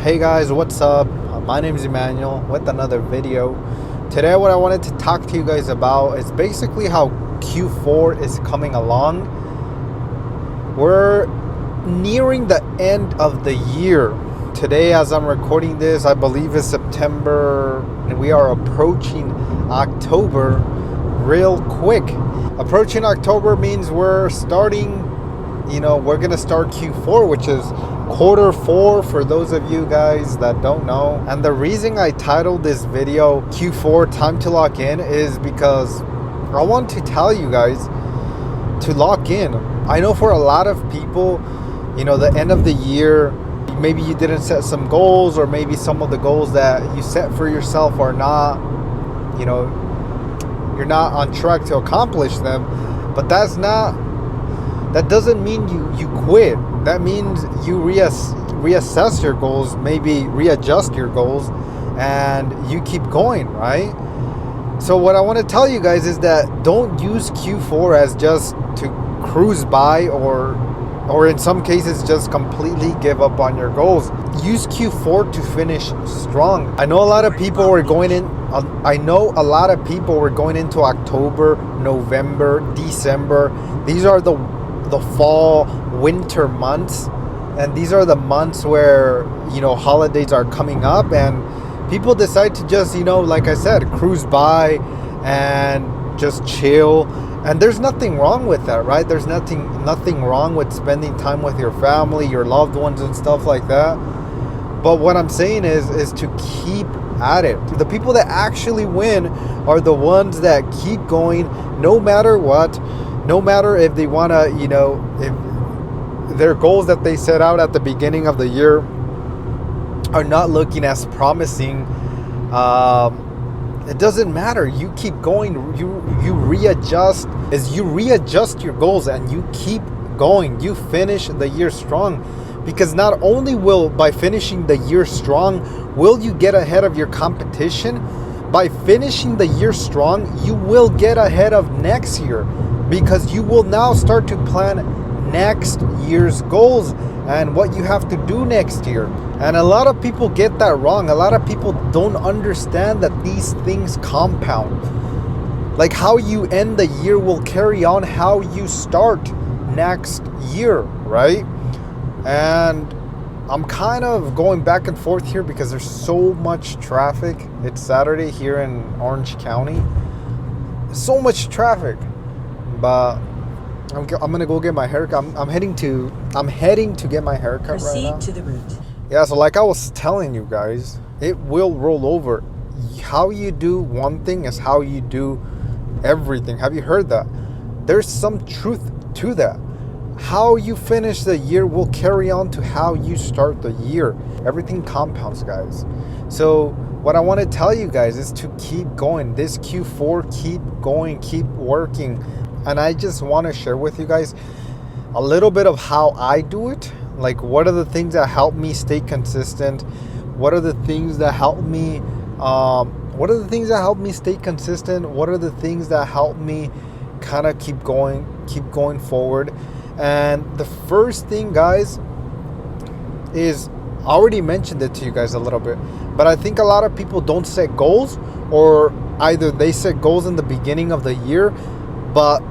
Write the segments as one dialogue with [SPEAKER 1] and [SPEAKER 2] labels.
[SPEAKER 1] Hey guys, what's up? My name is Emmanuel with another video. Today what I wanted to talk to you guys about is basically how Q4 is coming along. We're nearing the end of the year. Today as I'm recording this, I believe it's September and we are approaching October real quick. Approaching October means we're starting, we're gonna start Q4, which is quarter 4 for those of you guys that don't know. And the reason I titled this video Q4 Time to Lock In is because I want to tell you guys to lock in. I know for a lot of people, the end of the year, maybe you didn't set some goals, or maybe some of the goals that you set for yourself are not, you're not on track to accomplish them. But that doesn't mean you quit. That means you reassess your goals, maybe readjust your goals, and you keep going, right? So what I want to tell you guys is that don't use Q4 as just to cruise by, or in some cases just completely give up on your goals. Use Q4 to finish strong. I know a lot of people were going into October, November, December. These are the fall, winter months, and these are the months where holidays are coming up, and people decide to just like I said, cruise by and just chill. And there's nothing wrong with that, right? There's nothing wrong with spending time with your family, your loved ones, and stuff like that. But what I'm saying is to keep at it. The people that actually win are the ones that keep going no matter what. No matter if they want to, if their goals that they set out at the beginning of the year are not looking as promising, it doesn't matter. You keep going. You readjust. As you readjust your goals and you keep going, you finish the year strong. Because not only will, by finishing the year strong, will you get ahead of your competition, by finishing the year strong, you will get ahead of next year. Because you will now start to plan next year's goals and what you have to do next year. And a lot of people get that wrong. A lot of people don't understand that these things compound. Like how you end the year will carry on how you start next year, right? And I'm kind of going back and forth here because there's so much traffic. It's Saturday here in Orange County. So much traffic. But I'm gonna go get my haircut. I'm heading to get my haircut. Proceed right now. To the route. Yeah, so like I was telling you guys, it will roll over. How you do one thing is how you do everything. Have you heard that? There's some truth to that. How you finish the year will carry on to how you start the year. Everything compounds, guys. So what I want to tell you guys is to keep going. This Q4, keep going, keep working. And I just want to share with you guys a little bit of how I do it. Like, what are the things that help me stay consistent? What are the things that help me? Stay consistent? What are the things that help me kind of keep going forward? And the first thing, guys, is I already mentioned it to you guys a little bit, but I think a lot of people don't set goals, or either they set goals in the beginning of the year, but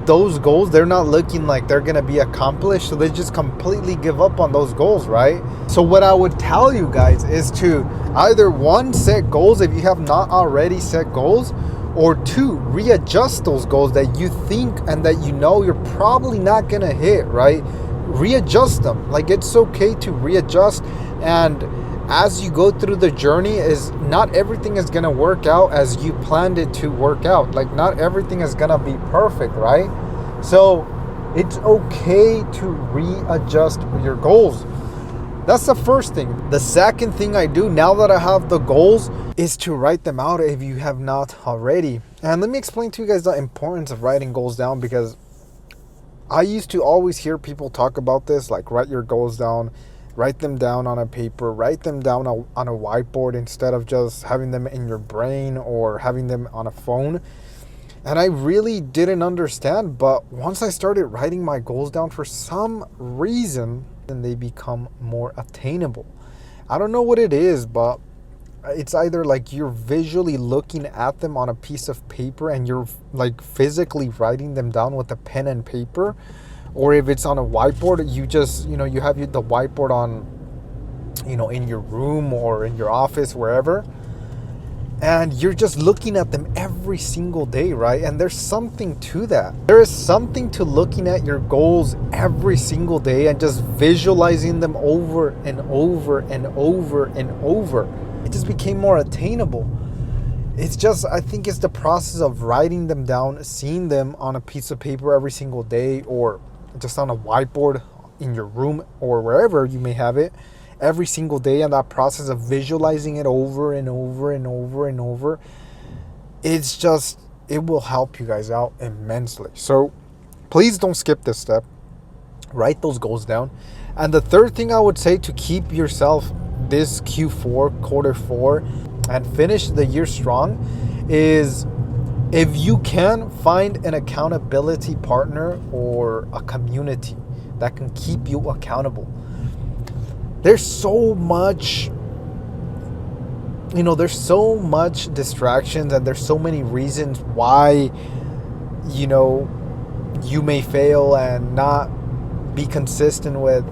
[SPEAKER 1] those goals, they're not looking like they're going to be accomplished. So they just completely give up on those goals, right? So what I would tell you guys is to either one, set goals if you have not already set goals, or two, readjust those goals that you think and that you're probably not going to hit, right? Readjust them. Like, it's okay to readjust. And as you go through the journey, is not everything is going to work out as you planned it to work out. Like, not everything is going to be perfect, right? So it's okay to readjust your goals. That's the first thing. The second thing I do now that I have the goals is to write them out if you have not already. And let me explain to you guys the importance of writing goals down, because I used to always hear people talk about this, like write your goals down. Write them down on a paper, write them down on a whiteboard instead of just having them in your brain or having them on a phone. And I really didn't understand, but once I started writing my goals down, for some reason, then they become more attainable. I don't know what it is, but it's either like you're visually looking at them on a piece of paper and you're like physically writing them down with a pen and paper, or if it's on a whiteboard, you just, you know, you have the whiteboard on, you know, in your room or in your office, wherever, and you're just looking at them every single day, right? And there's something to that. There is something to looking at your goals every single day and just visualizing them over and over and over and over. It just became more attainable. It's just, I think it's the process of writing them down, seeing them on a piece of paper every single day, or just on a whiteboard in your room or wherever you may have it every single day, and that process of visualizing it over and over and over and over. It's just, it will help you guys out immensely. So please don't skip this step. Write those goals down. And the third thing I would say to keep yourself this Q4, quarter four, and finish the year strong is, if you can, find an accountability partner or a community that can keep you accountable. There's so much, you know, there's so much distractions, and there's so many reasons why, you know, you may fail and not be consistent with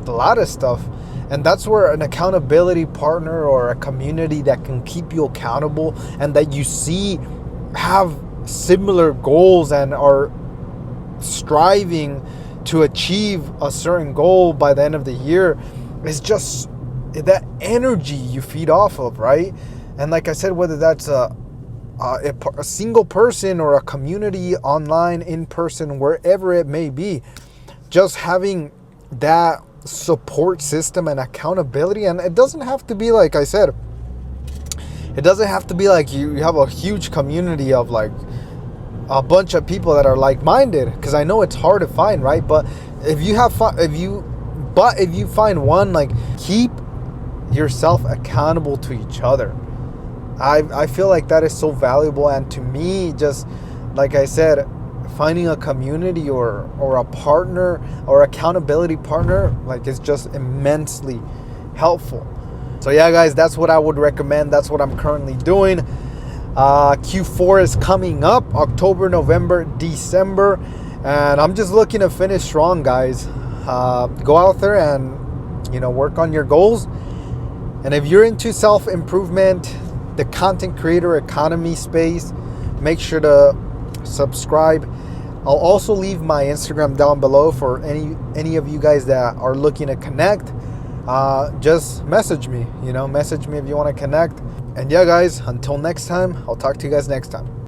[SPEAKER 1] a lot of stuff. And that's where an accountability partner or a community that can keep you accountable and that you see have similar goals and are striving to achieve a certain goal by the end of the year, is just that energy you feed off of, right? And like I said, whether that's a single person or a community online, in person, wherever it may be, just having that support system and accountability. And it doesn't have to be, like I said, it doesn't have to be like you have a huge community of like a bunch of people that are like-minded, because I know it's hard to find, right? But if you find one, like, keep yourself accountable to each other. I feel like that is so valuable. And to me, just like I said, finding a community or a partner or accountability partner, like, is just immensely helpful. So yeah, guys, that's what I would recommend. That's what I'm currently doing. Q4 is coming up, October, November, December, and I'm just looking to finish strong, guys. Go out there and, you know, work on your goals. And if you're into self-improvement, the content creator economy space, make sure to subscribe. I'll also leave my Instagram down below for any of you guys that are looking to connect. Just message me, message me if you want to connect. And yeah, guys, until next time, I'll talk to you guys next time.